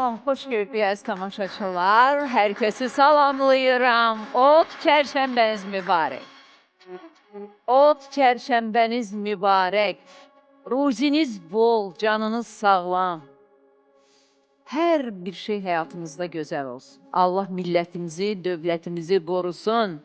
Salam, xoş gördük tamaşaçılar. Hər kəsi salamlayıram. Ot çərşənbəniz mübarək. Ot çərşənbəniz mübarək. Ruziniz bol, canınız sağlam. Hər bir şey həyatınızda gözəl olsun. Allah millətimizi, dövlətimizi qorusun.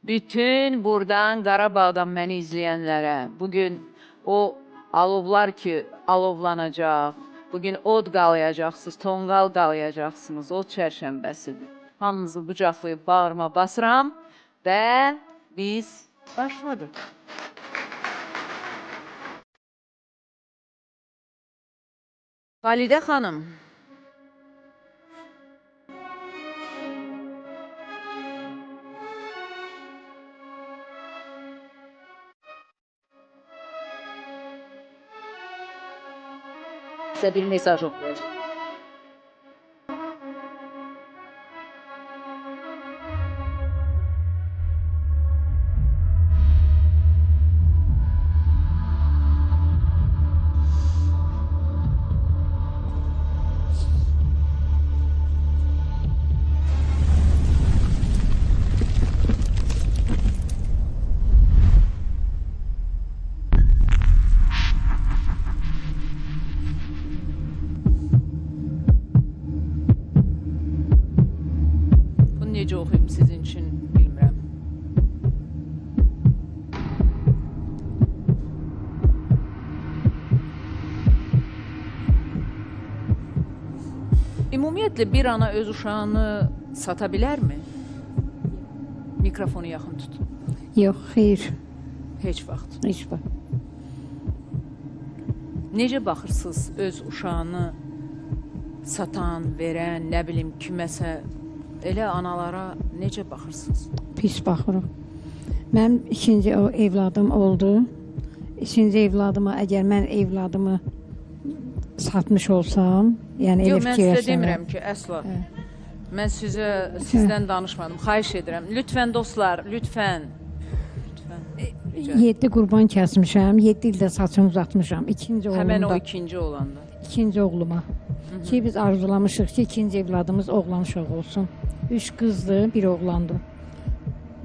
Bütün buradan Qarabağdan məni izləyənlərə, bugün o alovlar ki alovlanacaq, bugün od qalayacaqsınız, tonqal qalayacaqsınız, od çərşənbəsidir. Hamınızı qucaqlayıb bağrıma basıram və biz başladıq. Xalidə xanım. Sizə bir mesaj oxuyacağım. Necə oxuyum sizin üçün bilmirəm. Ümumiyyətlə bir ana öz uşağını sata bilərmi? Mikrofonu yaxın tutun. Yox, xeyr. Heç vaxt. Heç vaxt. Necə baxırsınız öz uşağını satan, verən, nə bilim kiməsə, elə analara necə baxırsınız? Pis baxırıq. Mənim ikinci evladım oldu. İkinci evladıma, əgər mən evladımı satmış olsam, yəni Yox, elə mən sizə demirəm ki, əsla. Mən sizdən danışmadım, xahiş edirəm. Lütfən dostlar, lütfən. 7 qurban kəsmişəm, 7 ildə saçımı uzatmışam. İkinci oğlumda. Həmən o ikinci olanda. İkinci oğluma. Ki biz arzulamışıq ki, ikinci evladımız oğlan uşağı olsun. 3 qızdı, bir oğlandı.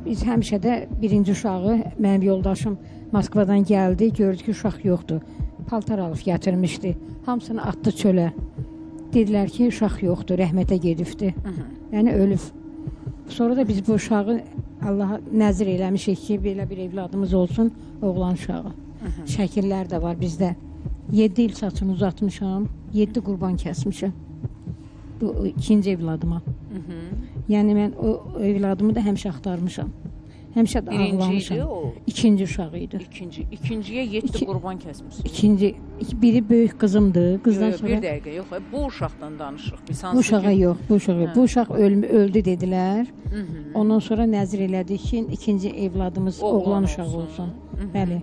Biz həmişə də birinci uşağı, mənim yoldaşım Moskvadan gəldi, gördü ki, uşaq yoxdur. Paltar alıb gətirmişdi. Hamısını atdı çölə. Dedilər ki, uşaq yoxdur, rəhmətə gedibdi. Yəni ölüb. Sonra da biz bu uşağı Allaha nəzir eləmişik ki, belə bir evladımız olsun, oğlan uşağı. Şəkillər də var bizdə. 7 il saçımı uzatmışam, 7 qurban kəsmişəm. Bu ikinci evladıma. Yəni mən o evladımı da həmişə axtarmışam. Həmişə də ağlamışam. Birinci idi o? İkinci uşağı idi. İkinciyə 7 qurban kəsmişsiniz. İkinci, biri böyük qızımdır. Qızdan Yox, sonra... bir dəqiqə, yox. Bu uşaqdan danışırıq. Bu uşağa yox, bu uşağı. Bu uşaq öldü dedilər. Ondan sonra nəzir elədik ki, ikinci evladımız oğlan uşağı olsun. Bəli.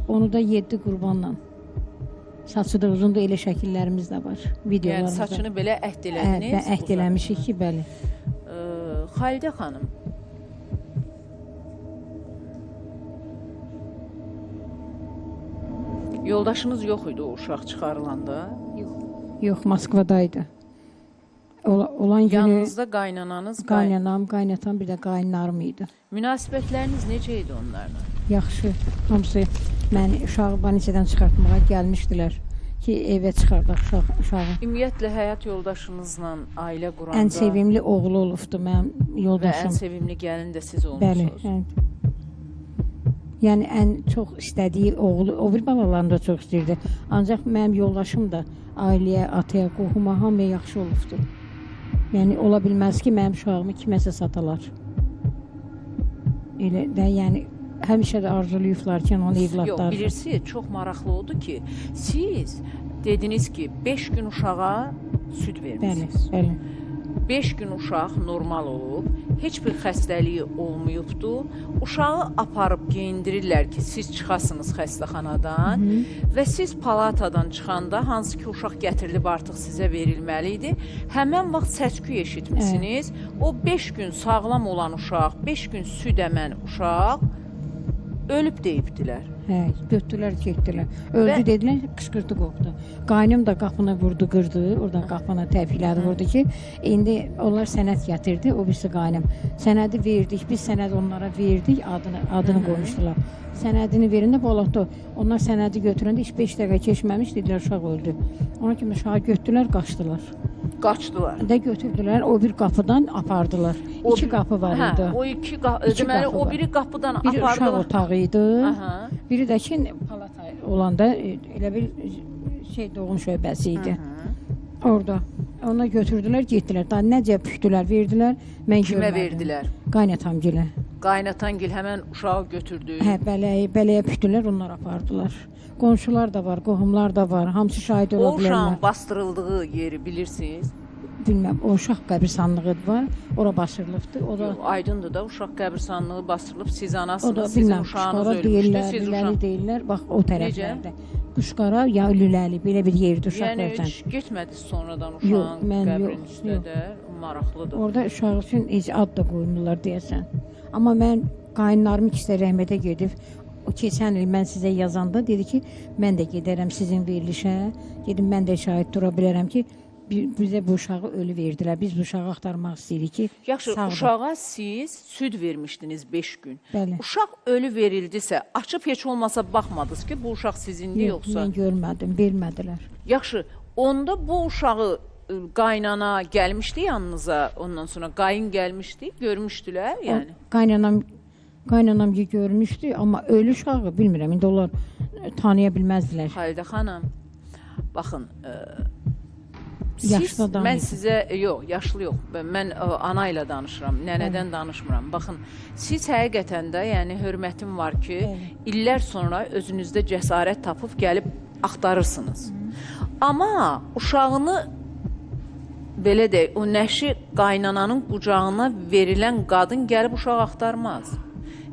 Onu da 7 qurbanla. Saçı da uzundur, elə şəkillərimiz də var. Videolarımızda. Yəni saçını belə əhd elədiniz? Hə, əhd eləmişik ki, bəli. Xalidə xanım, yoldaşınız yox idi o uşaq çıxarılanda? Yox, Moskvadaydı. Olan günü yanınızda qaynananız, qaynanam, qaynatam, bir də qaynarım idi. Münasibətləriniz necə idi onlarla? Yaxşı, hamısı məni uşağı banisədən çıxartmağa gəlmişdilər ki, evə çıxardaq uşağı. Ümumiyyətlə həyat yoldaşınızla ailə quranda Ən sevimli oğlu olubdu mənim və yoldaşım. ən sevimli gəlin də siz Bəli, olmuşsunuz. Yəni ən çox istədiyi oğlu, o bir balalarını da çox istəyirdi. Ancaq mənim yoldaşım da ailəyə, ataya, qohuma, hamıya yaxşı olubdu. Yəni ola bilməz ki, mənim uşağımı kiməsə satalar. Elə də, yəni həmişə də arzulayıblar ki, onun evladları. Yox, bilirsiniz, çox maraqlı oldu ki, siz dediniz ki, 5 gün uşağa süd vermişsiniz. Bəli, bəli. 5 gün uşaq normal olub, heç bir xəstəliyi olmayıbdı. Uşağı aparıb geyindirirlər ki, siz çıxasınız xəstəxanadan və siz palatadan çıxanda, hansı ki uşaq gətirilib artıq sizə verilməli idi, həmən vaxt səsküy eşitmişsiniz. O 5 gün sağlam olan uşaq, 5 gün süd əmən uşaq ölüb deyibdilər. Hə, götürdülər, getdilər. Öldü Və- dedilər, qışqırtı qopdu. Qaynım da qapını vurdu, qırdı. Oradan qapını təpiklədi, vurdu ki, indi onlar sənəd gətirdi, o birisi qaynım. Sənədi verdik, biz sənəd onlara verdik, adını qoymuşdular. Sənədini verəndə bolotdu. Onlar sənədi götürəndə heç 5 dəqiqə keçməmiş dedilər uşaq öldü. Ona kimi uşağı götürdülər, qaçdılar. Qaçdılar. Də götürdülər, o bir qapıdan apardılar. O İki bir- qapı var idi. Hə, o iki İki deməli qapı o var. biri qapıdan Biri uşaq apardılar. otağı idi. Aha. Biri də ki, palata olanda elə bir şey doğum şöbəsi idi. Orada. Ona götürdülər, getdilər. Daha necə püxdülər, verdilər. Mən Kimə görmədim. verdilər? Qaynatamgilə. Qaynatangil həmən uşağı götürdü. Hə, bələyə püxdülər, onlar apardılar. Qonşular da var, qohumlar da var. Hamısı şahid O ola bilərlər. uşağın bastırıldığı yeri bilirsiniz. Bilməm, o uşaq qəbirstanlığı var. Ora basırılıbdı. O da Yox, aydındır da uşaq qəbirstanlığı bastırılıb, siz o da anasınız, sizin bilməm, uşağınız Quşqara ölmüşdü, deyirlər, siz Lüləli uşaq. deyirlər. Bax o tərəflərdə. Quşqara ya Lüləli belə bir yerdə uşaq Yəni versən. heç getmədiniz sonradan Yox, uşağın mən qəbrinin yox, üstə yox. də maraqlıdır. Orada uşaq üçün heç ad da qoymurlar deyəsən. Amma mən qaynlarım ikisi də rəhmətə gedib. O keçən il mən sizə yazanda dedi ki, mən də gedərəm sizin verilişə. Dedim mən də şahid dura bilərəm ki, bizə bu uşağı ölü verdilər. Biz bu uşağı axtarmaq istəyirik ki, Yaxşı, sağdır. uşağa siz süd vermişdiniz 5 gün. Bəli. Uşaq ölü verildisə, açıb heç olmasa baxmadınız ki, bu uşaq sizindir Yox, yoxsa? mən görmədim, vermədilər. Yaxşı, onda bu uşağı qaynana gəlmişdi yanınıza, ondan sonra qayın gəlmişdi, görmüşdülər, yəni. Qaynanam görmüşdü, amma ölü uşağı bilmirəm. İndi onlar tanıya bilməzdilər. Xalidə xanım, baxın, Yaşlı siz, adam mən idi. sizə, yox, yaşlı yox, mən ana ilə danışıram, nənədən danışmıram. Baxın, siz həqiqətən də, yəni hörmətim var ki, illər sonra özünüzdə cəsarət tapıb gəlib axtarırsınız. Amma uşağını belə deyək, o nəşi qaynananın qucağına verilən qadın gəlib uşaq axtarmaz.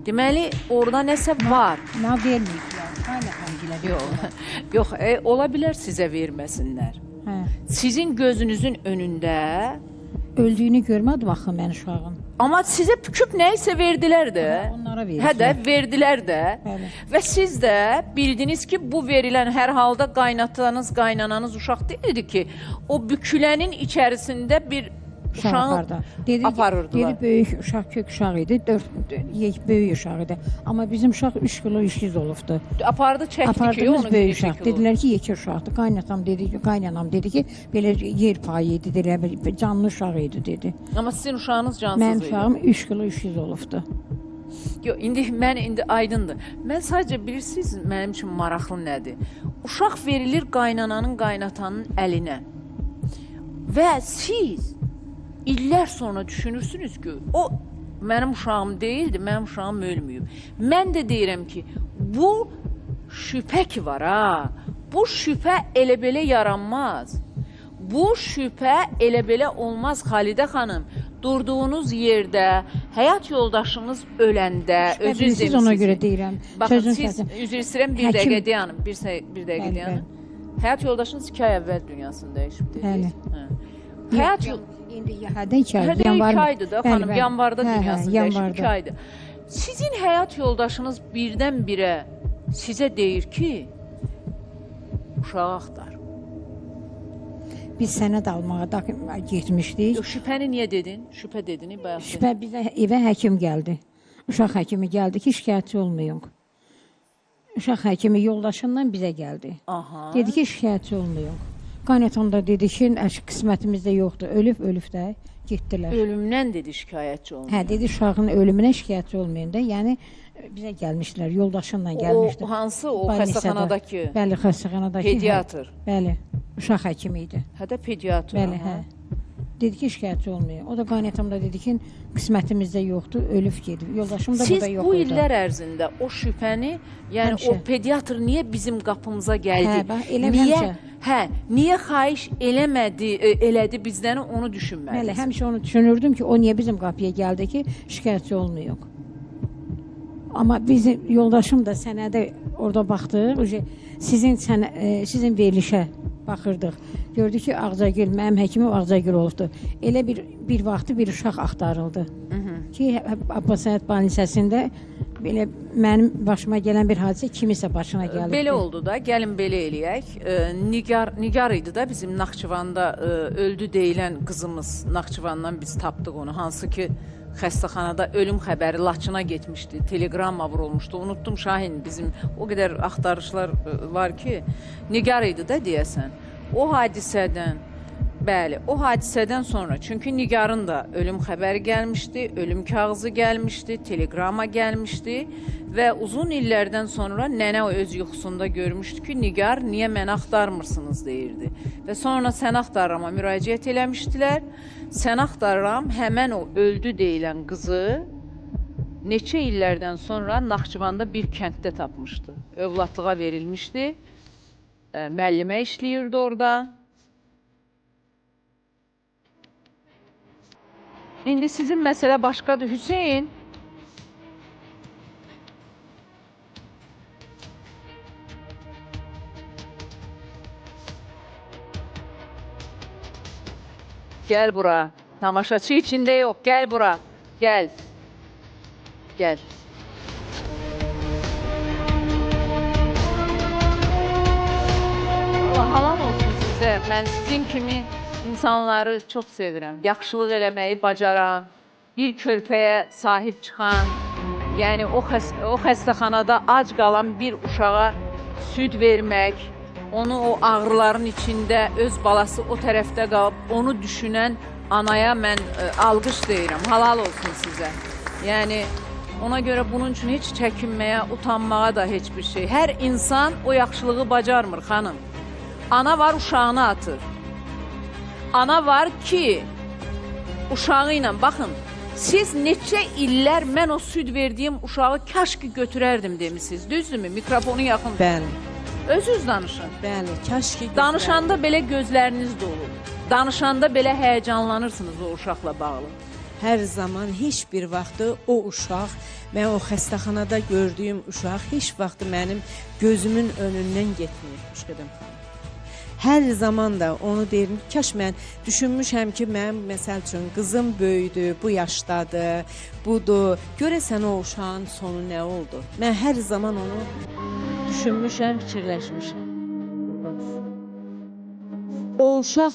Deməli, orada nəsə var. Nə verməyiblər? Qaynanamgilə Yox, yox, ola bilər sizə verməsinlər. Hə. Sizin gözünüzün önündə, Öldüyünü görmədim axı mən uşağın. amma sizə püküb nə isə verdilər də. Onlara Hə də, verdilər. verdilər də. Bəli. Və siz də bildiniz ki, bu verilən hər halda qaynatanız, qaynananız uşaq deyildi ki, o bükülənin içərisində bir Uşaq uşağı apardı. Dedi, aparırdılar. Dedi böyük uşaq, kök uşaq idi. 4 böyük uşaq idi. Amma bizim uşaq 3 kilo 300 olubdu. Apardı, çəkdi ki, Apardığımız onu böyük bir uşaq. Dedilər ki, yekə uşaqdır. Qaynanam dedi ki, belə yer payı idi, dedilər, canlı uşaq idi dedi. Amma sizin uşağınız cansız Mənim idi. uşağım 3 kilo 300 olubdu. Yox, indi aydındır. Mən sadəcə bilirsiniz, mənim üçün maraqlı nədir? Uşaq verilir qaynananın, qaynatanın əlinə. Və siz illər sonra düşünürsünüz ki, o mənim uşağım deyildi, mənim uşağım ölməyib. Mən də deyirəm ki, bu şübhə ki var ha. Bu şübhə elə belə yaranmaz. Bu şübhə elə belə olmaz Xalidə xanım. Durduğunuz yerdə, həyat yoldaşınız öləndə, özünüz Siz ona görə deyirəm. Baxın, Sözün siz səsi. üzr istəyirəm, bir Həkim- dəqiqə dayanın, bir dəqiqə Bəli, dayanın. Həyat yoldaşınız 2 ay əvvəl dünyasını dəyişib dediniz. Bəli. Həyat yol... İndi hədə 2 ay. Hədə 2 aydır da, xanım, yanvarda dünyasını dəyişib 2 yanvarda. aydır. Sizin həyat yoldaşınız birdən-birə sizə deyir ki, uşağı axtar. Biz sənəd almağa da getmişdik. Yox, şübhəni niyə dedin? Şübhə dedin, bayaq. Şübhə bizə evə həkim gəldi. Uşaq həkimi gəldi ki, şikayətçi olmayın. Uşaq həkimi yoldaşından bizə gəldi. Aha. Dedi ki, şikayətçi olmayın. Qaynatan da dedi ki, qismətimizdə yoxdur, ölüb də getdilər. Ölümdən dedi şikayətçi olmayın. Hə, dedi uşağın ölümünə şikayətçi olmayın da. Yəni bizə gəlmişdilər, yoldaşınla gəlmişdi. O hansı? O Balnisada. xəstəxanadakı Bəli, xəstəxanadakı. pediatr. Bəli, uşaq həkimi idi. Hə də pediatr. Bəli, aha. hə. Dedi ki, şikayətçi olmayın. O da qaynatam da dedi ki, qismətimizdə yoxdur, ölüb gedib. Yoldaşım da Siz burada yox bu idi. illər ərzində o şübhəni, yəni Həmişə. o pediatr niyə bizim qapımıza gəldi? Hə, bax, elə niyə? həmişə. Hə, niyə xahiş eləmədi, elədi bizdən onu düşünmədiniz? Bəli, həmişə onu düşünürdüm ki, o niyə bizim qapıya gəldi ki, şikayətçi olmayıq. Amma bizim yoldaşım da sənədə orada baxdıq, sizin verilişə baxırdıq. Gördük ki, Ağcagül, mənim həkimim Ağcagül olubdu. Elə bir vaxtı bir uşaq axtarıldı. Ki, Abbas Səhət Balnisəsində Belə mənim başıma gələn bir hadisə kimisə başına gəlib. Belə oldu da, gəlin belə eləyək. Nigar idi da bizim Naxçıvanda öldü deyilən qızımız. Naxçıvandan biz tapdıq onu. Hansı ki xəstəxanada ölüm xəbəri Laçına getmişdi. Telegramma vurulmuşdu. Unutdum Şahin, bizim o qədər axtarışlar var ki. Nigar idi da deyəsən. O hadisədən, bəli, o hadisədən sonra, çünki Nigarın da ölüm xəbəri gəlmişdi, ölüm kağızı gəlmişdi, telegrama gəlmişdi və uzun illərdən sonra nənə o öz yuxusunda görmüşdü ki, Nigar, niyə məni axtarmırsınız deyirdi. Və sonra sən axtarrama müraciət eləmişdilər. Sən axtarram həmən o öldü deyilən qızı neçə illərdən sonra Naxçıvanda bir kənddə tapmışdı. Övladlığa verilmişdi. Müəllimə işləyirdi orada. İndi sizin məsələ başqadır, Hüseyin. Gəl bura. Tamaşaçı içində yox, gəl bura. Gəl. Gəl. Allah halam olsun sizə. Mən sizin kimi insanları çox sevirəm. Yaxşılıq eləməyi bacaran, bir körpəyə sahib çıxan, yəni o xəstəxanada ac qalan bir uşağa süd vermək, onu o ağrıların içində öz balası o tərəfdə qalıb, onu düşünən anaya mən alqış deyirəm. Halal olsun sizə. Yəni ona görə bunun üçün heç çəkinməyə, utanmağa da heç bir şey. Hər insan o yaxşılığı bacarmır, xanım. Ana var, uşağını atır. Ana var ki, uşağı ilə, baxın, siz neçə illər mən o süd verdiyim uşağı kaş ki götürərdim demişsiniz, düzdürmü? Mikrofonu yaxın. Bəli. Özünüz danışın. Bəli, kaş ki götürərdim. Danışanda belə gözləriniz dolu. Danışanda belə həyəcanlanırsınız o uşaqla bağlı. Hər zaman, heç bir vaxtı o uşaq, mən o xəstəxanada gördüyüm uşaq heç vaxtı mənim gözümün önündən getmir, Müşqədim xanım. Hər zaman da onu deyirəm, kaş mən düşünmüşəm ki, mənim məsəl üçün qızım böyüdü, bu yaşdadır, budur. Görəsən o uşağın sonu nə oldu? Mən hər zaman onu düşünmüşəm, fikirləşmişəm. O uşaq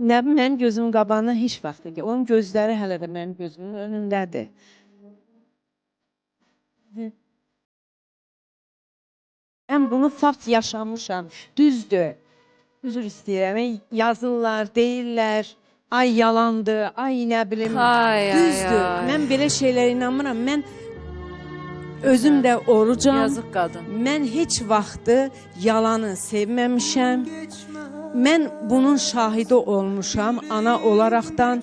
nə mənim gözümün qabağına heç vaxt deyil. Onun gözləri hələ də mənim gözümün önündədir. Mən bunu fakt yaşamışam, düzdür. Üzr istəyirəm, yazırlar, deyirlər, ay yalandır, ay nə bilim, düzdür. Mən belə şeylərə inanmıram. Mən özüm də orucam. Yazıq qadın. Mən heç vaxtı yalanı sevməmişəm. Mən bunun şahidi olmuşam ana olaraqdan.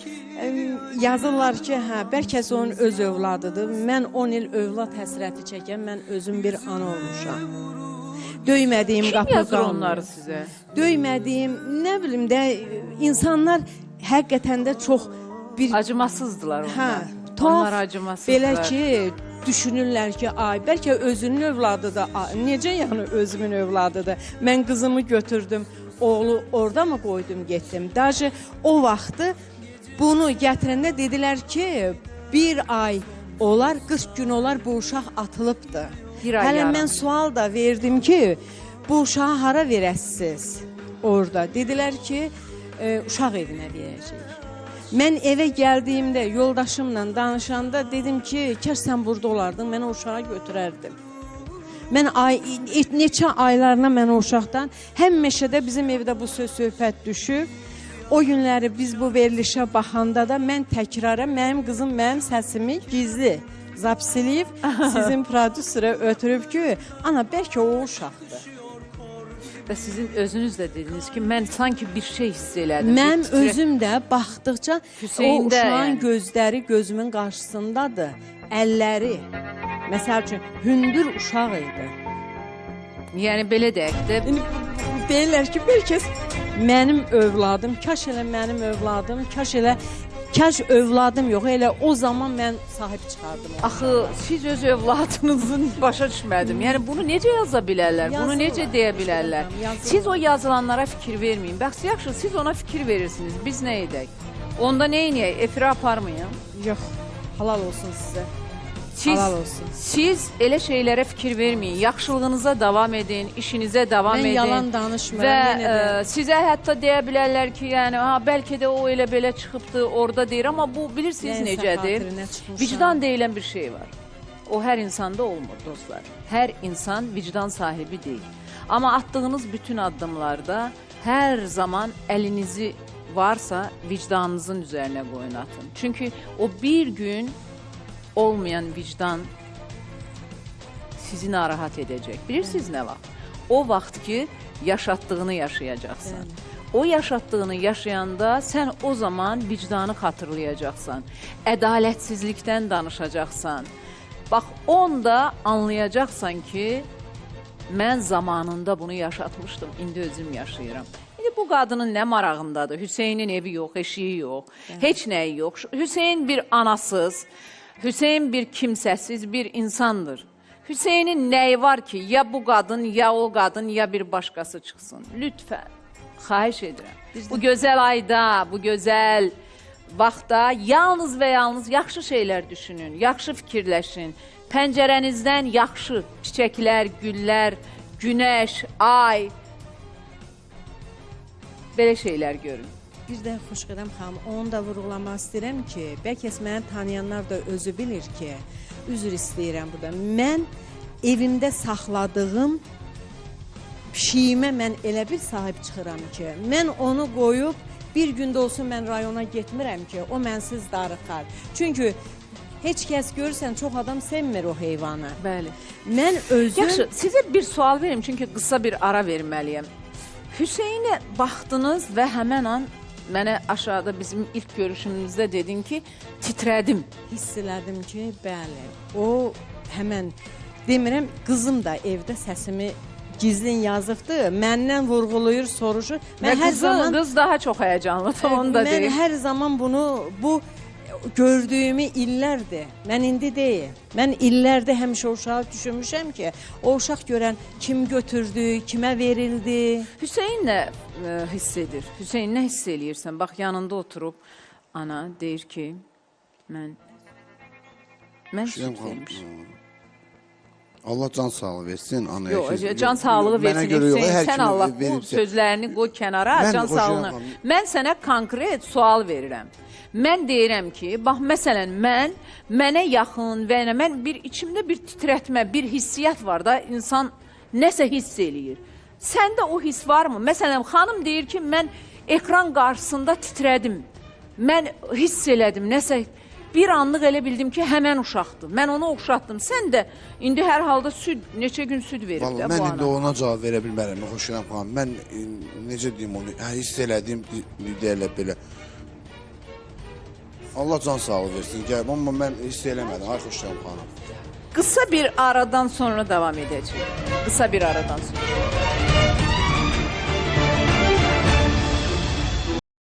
Yazırlar ki, hə, bəlkə onun öz övladıdır. Mən 10 il övlad həsrəti çəkən, mən özüm bir ana olmuşam. Döymədiyim qapı Kim yazır qalmır. onları sizə? Döymədiyim, nə bilim də, insanlar həqiqətən də çox bir... Acımasızdılar onlar. Hə, tuhaf, onlar acımasızdılar. belə ki, düşünürlər ki, ay, bəlkə özünün övladıdır, necə yəni özümün övladıdır? Mən qızımı götürdüm, oğlu orada mı qoydum, getdim? Даже o vaxtı bunu gətirəndə dedilər ki, bir ay olar, 40 gün olar bu uşaq atılıbdır. Hələ mən sual da verdim ki, bu uşağı hara verəsiniz orada? Dedilər ki, uşaq evinə verəcəyik. Mən evə gəldiyimdə, yoldaşımla danışanda dedim ki, kəş sən burada olardın, mən o uşağı götürərdim. Mən neçə aylarına mən o uşaqdan, həmişə də bizim evdə bu söz-söhbət düşüb. O günləri biz bu verilişə baxanda da mən təkrara, mənim qızım mənim səsimi gizli zapsiliyib, sizin prodüserə ötürüb ki, ana, bəlkə o uşaqdır. Və sizin özünüz də dediniz ki, mən sanki bir şey hiss elədim. Mən özüm də baxdıqca Hüseyin o uşağın yəni. gözləri gözümün qarşısındadır, əlləri. Məsəl üçün, hündür uşaq idi. Yəni belə deyək də. Deyirlər ki, bəlkə mənim övladım, kaş elə mənim övladım, kaş övladım yox, elə o zaman mən sahib çıxardım. Axı, siz öz övladınızın başa düşmədim. Yəni, bunu necə yaza bilərlər? Bunu necə deyə bilərlər? Siz o yazılanlara fikir verməyin. Bəs, yaxşı, siz ona fikir verirsiniz. Biz nə edək? Onda nə edək? Efirə aparmayın. Yox, halal olsun sizə. Halal olsun. Siz elə şeylərə fikir verməyin. Yaxşılığınıza davam edin, işinizə davam Mən edin. yalan danışmıram, Və yenə də. sizə hətta deyə bilərlər ki, yəni bəlkə də o elə belə çıxıbdı, orada deyir, amma bu bilirsiniz Nəyinsə necədir? xatirinə çıxmışam. Vicdan deyilən bir şey var. O hər insanda olmur dostlar. Hər insan vicdan sahibi deyil. Amma attığınız bütün addımlarda hər zaman əlinizi varsa vicdanınızın üzərinə qoyun atın. Çünki o bir gün olmayan vicdan sizi narahat edəcək. Bilirsiniz nə vaxt? O vaxt ki, yaşatdığını yaşayacaqsan. O yaşatdığını yaşayanda sən o zaman vicdanı xatırlayacaqsan. Ədalətsizlikdən danışacaqsan. Bax, onda anlayacaqsan ki, mən zamanında bunu yaşatmışdım, indi özüm yaşayıram. İndi bu qadının nə marağındadır? Hüseynin evi yox, eşiyi yox, heç nəyi yox. Hüseyin bir anasız, Hüseyin bir kimsəsiz bir insandır. Hüseynin nəyi var ki, ya bu qadın, ya o qadın, ya bir başqası çıxsın. Lütfən, xahiş edirəm. Bu gözəl ayda, bu gözəl vaxtda yalnız və yalnız yaxşı şeylər düşünün, yaxşı fikirləşin. Pəncərənizdən yaxşı çiçəklər, güllər, günəş, ay, belə şeylər görün. Bir də Xoşqədəm xanım, onu da vurğulamaq istəyirəm ki, bəlkə məni tanıyanlar da özü bilir ki, üzr istəyirəm burada. Mən evimdə saxladığım pişiyimə mən elə bir sahib çıxıram ki, mən onu qoyub bir gündə olsun mən rayona getmirəm ki, o mənsiz darıxar. Çünki heç kəs görürsən, çox adam sevmir o heyvanı. Bəli. Mən özüm... Yaxşı, sizə bir sual verim, çünki qısa bir ara verməliyəm. Hüseynə baxdınız və həmən an mənə aşağıda bizim ilk görüşümüzdə dedin ki, titrədim. Hiss elədim ki, bəli, o həmən, demirəm, qızım da evdə səsimi gizlin yazıbdır, məndən vurğulayır, soruşur. Və qız daha çox həyəcanlıdır, onu da deyim. Mən hər zaman bu gördüyümü illərdir, mən indi deyil. Mən illərdə həmişə o uşağı düşünmüşəm ki, o uşaq görən kim götürdü, kimə verildi. Hüseyin nə hiss edir? Hüseyin nə hiss eləyirsən? Bax, yanında oturub, ana deyir ki, mən süt vermişim. Allah can sağlığı versin anaya. Yox, can sağlığı versin Hüseyin. Sən Allah bu sözlərini qoy kənara, can sağlığını. Mən sənə konkret sual verirəm. Mən deyirəm ki, bax, məsələn, mənə yaxın və mən içimdə bir titrətmə, bir hissiyyat var da, insan nəsə hiss eləyir. Səndə o hiss varmı? Məsələn, xanım deyir ki, mən ekran qarşısında titrədim. Mən hiss elədim, nəsə bir anlıq elə bildim ki, həmən uşaqdır. Mən onu oxşatdım. Sən də indi hər halda neçə gün süd verib də bu ana. Mən indi ona cavab verə bilmərəm, Xoşqədəm xanım. Mən necə deyim onu, hiss elədim, deyərlər belə. Allah can sağlığı versin, amma mən hiss eləmədim, ay Xoşqədəm xanım. Qısa bir aradan sonra davam edəcək. Qısa bir aradan sonra.